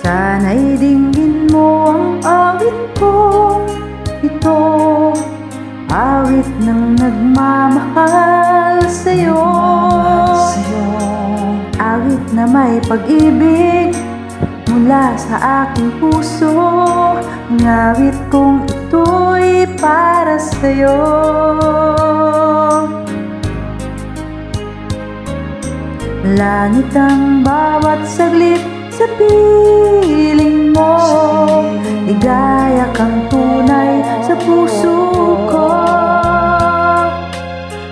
Sana'y dinggin mo ang awit kong ito, awit ng nagmamahal sa'yo, awit na may pag-ibig mula sa aking puso. Ang awit kong ito'y para sa'yo. Langit ang bawat saglit sa piling mo, ligaya kang tunay sa puso ko.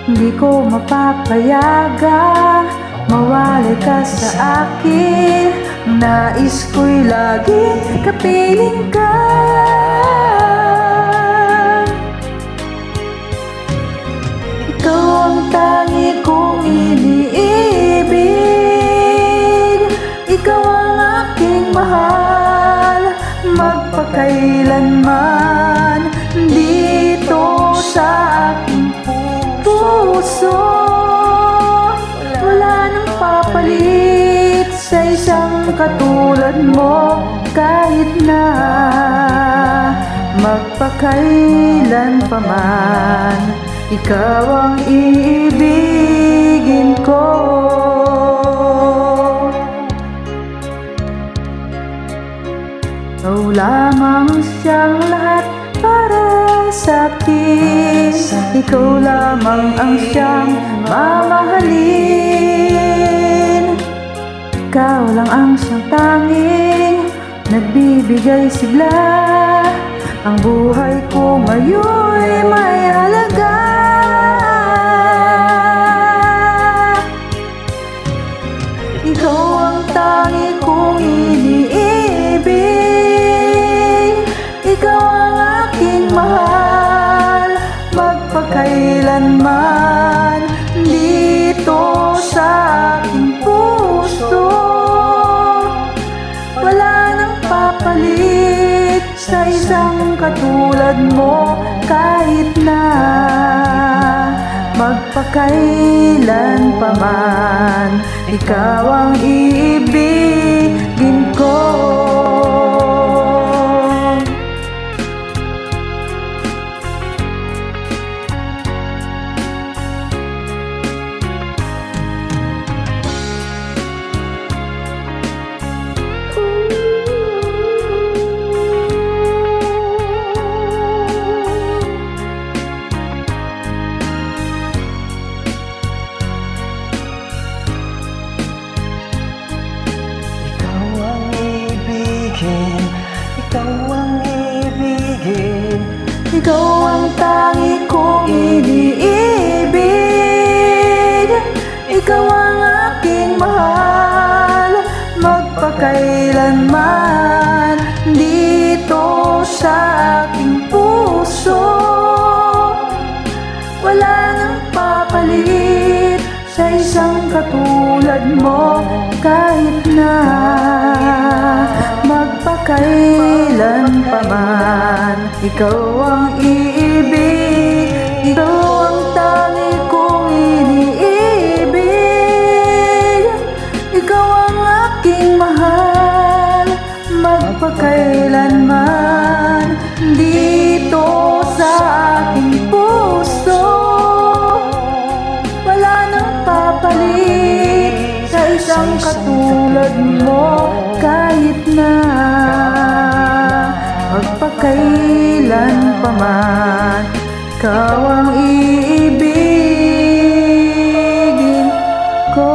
Hindi ko mapapayagang mawalay ka sa akin. Nais ko'y lagi kapiling ka. Ikaw ang tangi kong iniibig, ikaw ang aking mahal, magpakailanman dito sa aking puso. Wala nang papalit sa isang katulad mo, kahit na magpakailan pa man, ikaw ang iibigin ko. Ikaw lamang siyang lahat para sa'kin, ikaw lamang ang siyang mamahalin. Ikaw lang ang siyang tanging nagbibigay sigla. Ang buhay ko ngayon'y may halaga. Ikaw ang tangi kong iniibig, ikaw ang aking mahal, magpakailanman dito sa aking puso. Wala nang papalit sa isang katulad mo, kahit na magpakailan pa man, ikaw ang iibigin ko. Ikaw ang ibigin, ikaw ang tangi kong iniibig, ikaw ang aking mahal, magpakailanman dito sa aking puso. Wala nang papalit sa isang katulad mo, kahit na magpakailan pa man, ikaw ang iibig, ikaw ang tangi kong iniibig, ikaw ang aking mahal, magpakailanman dito sa aking puso. Wala nang papalit sa isang katulad mo, kahit na magpakailan pa man, ikaw ang iibigin ko.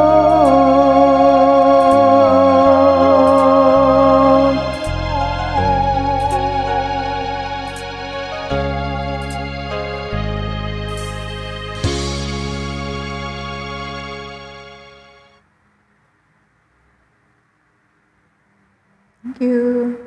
Thank you.